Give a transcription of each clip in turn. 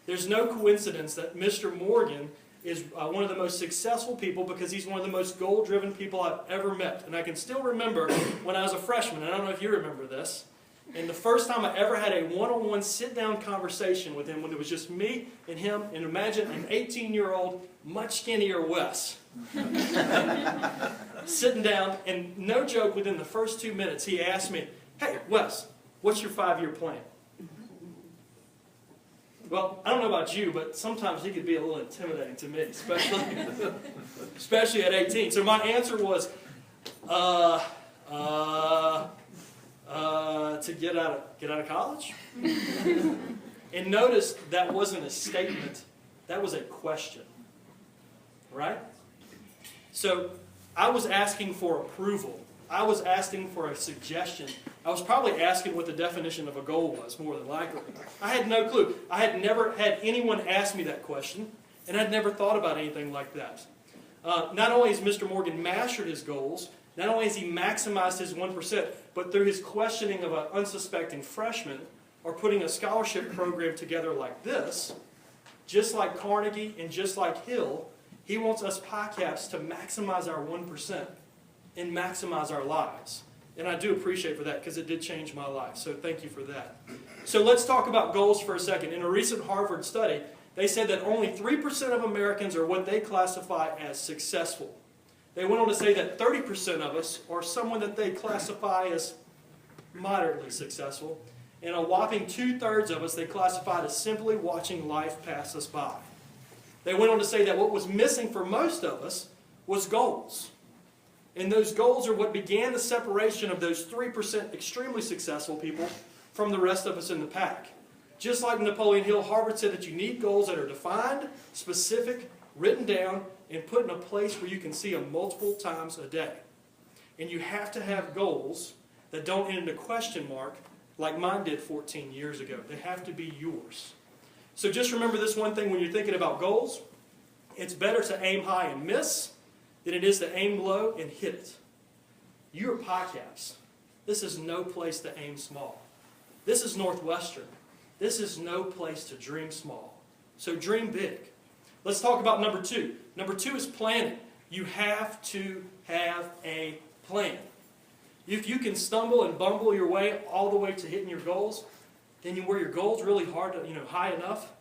There's no coincidence that Mr. Morgan is one of the most successful people because he's one of the most goal-driven people I've ever met. And I can still remember when I was a freshman, and I don't know if you remember this, and the first time I ever had a one-on-one sit-down conversation with him when it was just me and him, and imagine an 18-year-old, much skinnier Wes. Sitting down, and no joke, within the first 2 minutes, he asked me, "Hey, Wes, what's your 5-year plan?" Well, I don't know about you, but sometimes he could be a little intimidating to me, especially at 18. So my answer was, to get out of college. And notice that wasn't a statement, that was a question, right? So I was asking for approval. I was asking for a suggestion. I was probably asking what the definition of a goal was, more than likely. I had no clue. I had never had anyone ask me that question, and I'd never thought about anything like that. Not only has Mr. Morgan mastered his goals, not only has he maximized his 1%, but through his questioning of an unsuspecting freshman, or putting a scholarship program together like this, just like Carnegie and just like Hill, he wants us Pi Caps to maximize our 1% and maximize our lives. And I do appreciate for that because it did change my life. So thank you for that. So let's talk about goals for a second. In a recent Harvard study, they said that only 3% of Americans are what they classify as successful. They went on to say that 30% of us are someone that they classify as moderately successful. And a whopping 2/3 of us they classified as simply watching life pass us by. They went on to say that what was missing for most of us was goals. And those goals are what began the separation of those 3% extremely successful people from the rest of us in the pack. Just like Napoleon Hill, Harvard said that you need goals that are defined, specific, written down, and put in a place where you can see them multiple times a day. And you have to have goals that don't end in a question mark like mine did 14 years ago. They have to be yours. So just remember this one thing when you're thinking about goals. It's better to aim high and miss than it is to aim low and hit it. You're Pi Caps. This is no place to aim small. This is Northwestern. This is no place to dream small. So dream big. Let's talk about number 2. Number 2 is planning. You have to have a plan. If you can stumble and bumble your way all the way to hitting your goals, then were your goals really hard to, high enough?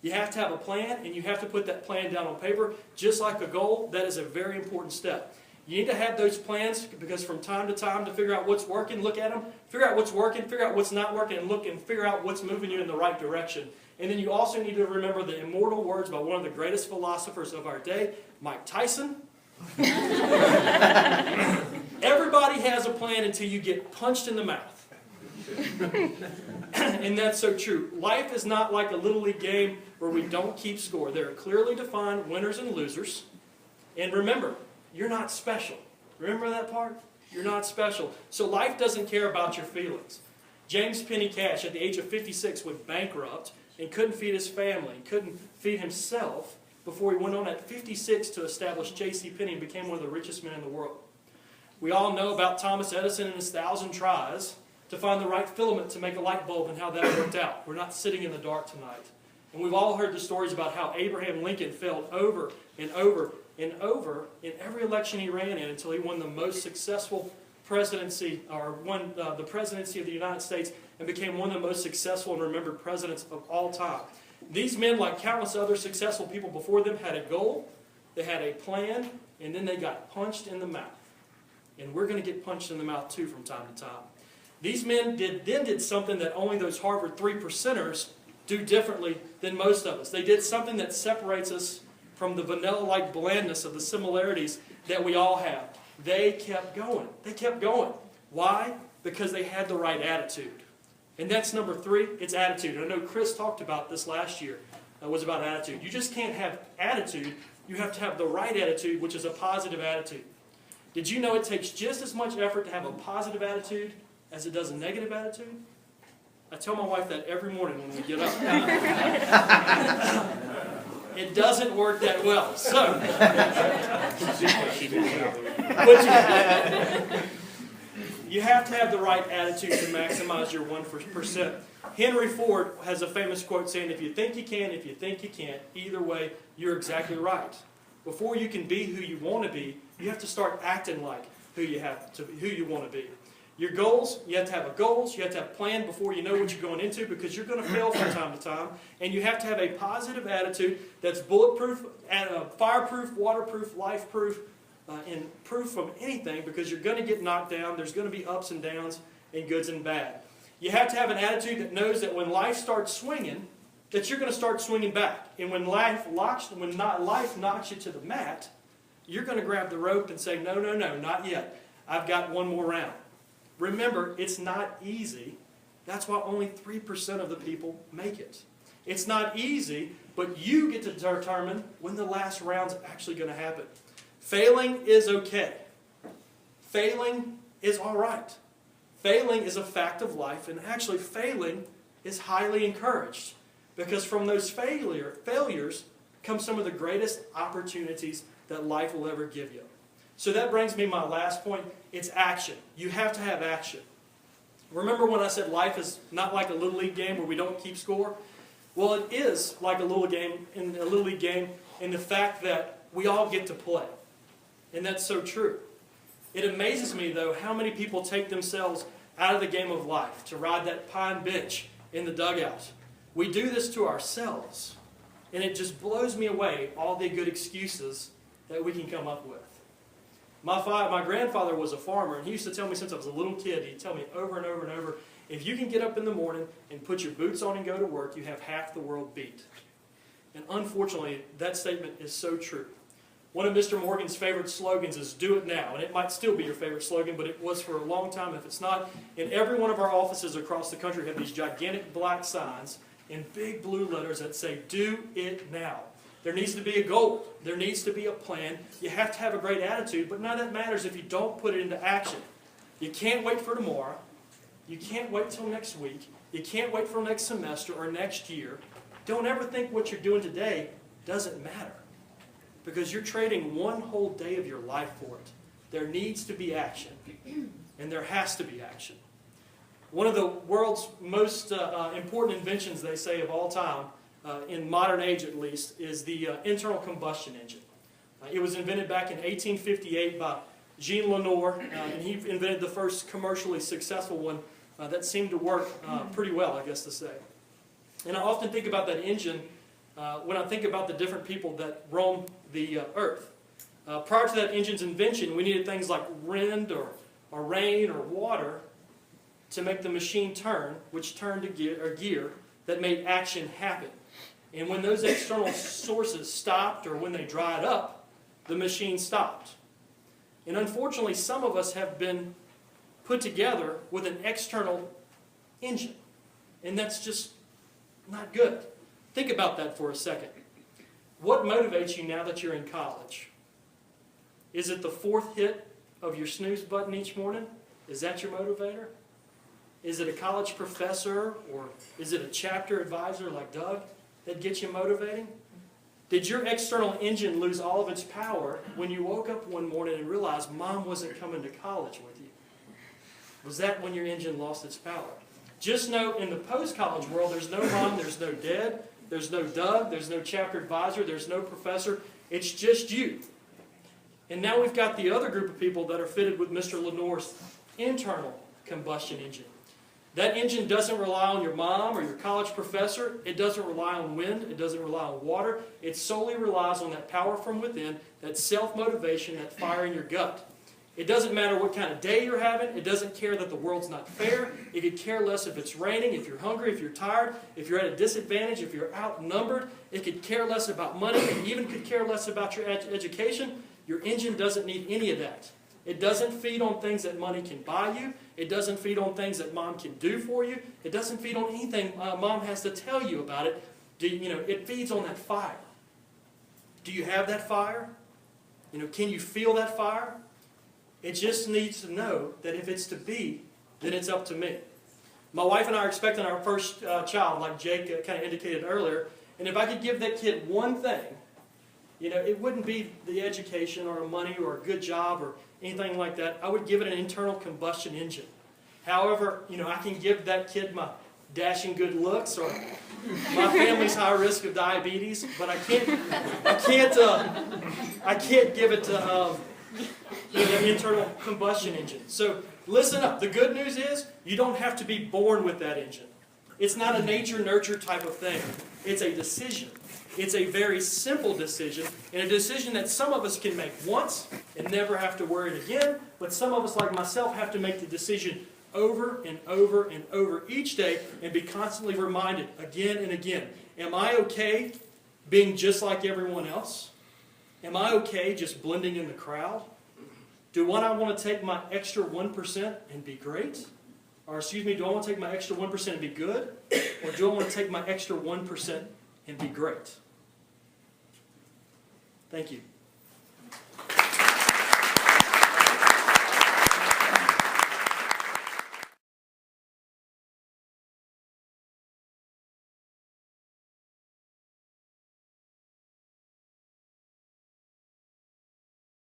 You have to have a plan, and you have to put that plan down on paper. Just like a goal, that is a very important step. You need to have those plans because from time to time to figure out what's working, look at them, figure out what's working, figure out what's not working, and look and figure out what's moving you in the right direction. And then you also need to remember the immortal words by one of the greatest philosophers of our day, Mike Tyson. Everybody has a plan until you get punched in the mouth. And that's so true. Life is not like a Little League game where we don't keep score. There are clearly defined winners and losers. And remember, you're not special. Remember that part? You're not special. So life doesn't care about your feelings. James Penny Cash, at the age of 56, went bankrupt and couldn't feed his family, couldn't feed himself before he went on at 56 to establish J.C. Penney and became one of the richest men in the world. We all know about Thomas Edison and his 1,000 tries to find the right filament to make a light bulb and how that worked out. We're not sitting in the dark tonight. And we've all heard the stories about how Abraham Lincoln failed over and over and over in every election he ran in until he won the most successful presidency, or won the presidency of the United States and became one of the most successful and remembered presidents of all time. These men, like countless other successful people before them, had a goal, they had a plan, and then they got punched in the mouth. And we're going to get punched in the mouth too from time to time. These men did something that only those Harvard 3%ers do differently than most of us. They did something that separates us from the vanilla-like blandness of the similarities that we all have. They kept going. They kept going. Why? Because they had the right attitude. And that's number 3, it's attitude. I know Chris talked about this last year. It was about attitude. You just can't have attitude. You have to have the right attitude, which is a positive attitude. Did you know it takes just as much effort to have a positive attitude as it does a negative attitude? I tell my wife that every morning when we get up. It doesn't work that well. So, You have to have the right attitude to maximize your 1%. Henry Ford has a famous quote saying, if you think you can, if you think you can't, either way, you're exactly right. Before you can be who you want to be, you have to start acting like who you want to be. Your goals, you have to have goals, you have to have a plan before you know what you're going into, because you're going to fail from time to time, and you have to have a positive attitude that's bulletproof, fireproof, waterproof, life-proof, and proof from anything, because you're going to get knocked down. There's going to be ups and downs and goods and bad. You have to have an attitude that knows that when life starts swinging, that you're going to start swinging back. And when life knocks you to the mat, you're going to grab the rope and say, no, no, no, not yet. I've got one more round. Remember, it's not easy. That's why only 3% of the people make it. It's not easy, but you get to determine when the last round's actually going to happen. Failing is okay. Failing is all right. Failing is a fact of life, and actually failing is highly encouraged, because from those failures come some of the greatest opportunities that life will ever give you. So that brings me to my last point. It's action. You have to have action. Remember when I said life is not like a Little League game where we don't keep score? Well, it is like a Little League game in the fact that we all get to play. And that's so true. It amazes me, though, how many people take themselves out of the game of life to ride that pine bench in the dugout. We do this to ourselves. And it just blows me away, all the good excuses that we can come up with. My grandfather was a farmer, and he used to tell me since I was a little kid, he'd tell me over and over and over, if you can get up in the morning and put your boots on and go to work, you have half the world beat. And unfortunately, that statement is so true. One of Mr. Morgan's favorite slogans is, do it now. And it might still be your favorite slogan, but it was for a long time if it's not. In every one of our offices across the country have these gigantic black signs in big blue letters that say, do it now. There needs to be a goal. There needs to be a plan. You have to have a great attitude, but none of that matters if you don't put it into action. You can't wait for tomorrow. You can't wait till next week. You can't wait for next semester or next year. Don't ever think what you're doing today doesn't matter, because you're trading one whole day of your life for it. There needs to be action, and there has to be action. One of the world's most important inventions, they say, of all time, in modern age at least, is the internal combustion engine. It was invented back in 1858 by Jean Lenoir, and he invented the first commercially successful one that seemed to work pretty well, I guess to say. And I often think about that engine when I think about the different people that roam the earth. Prior to that engine's invention, we needed things like wind or rain or water to make the machine turn, which turned a gear that made action happen. And when those external sources stopped or when they dried up, the machine stopped. And unfortunately, some of us have been put together with an external engine. And that's just not good. Think about that for a second. What motivates you now that you're in college? Is it the fourth hit of your snooze button each morning? Is that your motivator? Is it a college professor, or is it a chapter advisor like Doug that gets you motivating? Did your external engine lose all of its power when you woke up one morning and realized Mom wasn't coming to college with you? Was that when your engine lost its power? Just know in the post-college world, there's no Mom, there's no Dad, there's no Doug, there's no chapter advisor, there's no professor. It's just you. And now we've got the other group of people that are fitted with Mr. Lenoir's internal combustion engine. That engine doesn't rely on your mom or your college professor. It doesn't rely on wind. It doesn't rely on water. It solely relies on that power from within, that self-motivation, that fire in your gut. It doesn't matter what kind of day you're having. It doesn't care that the world's not fair. It could care less if it's raining, if you're hungry, if you're tired, if you're at a disadvantage, if you're outnumbered. It could care less about money. It even could care less about your education. Your engine doesn't need any of that. It doesn't feed on things that money can buy you. It doesn't feed on things that Mom can do for you. It doesn't feed on anything Mom has to tell you about it. It feeds on that fire. Do you have that fire? Can you feel that fire? It just needs to know that if it's to be, then it's up to me. My wife and I are expecting our first child, like Jake kind of indicated earlier. And if I could give that kid one thing, it wouldn't be the education or money or a good job or anything like that. I would give it an internal combustion engine. However, I can give that kid my dashing good looks or my family's high risk of diabetes, but I can't give it to the internal combustion engine. So listen up. The good news is you don't have to be born with that engine. It's not a nature-nurture type of thing. It's a decision. It's a very simple decision, and a decision that some of us can make once and never have to worry it again, but some of us, like myself, have to make the decision over and over and over each day and be constantly reminded again and again. Am I okay being just like everyone else? Am I okay just blending in the crowd? Do I want to take my extra 1% and be great? Or excuse me, do I want to take my extra 1% and be good? Or do I want to take my extra 1% and be great? Thank you.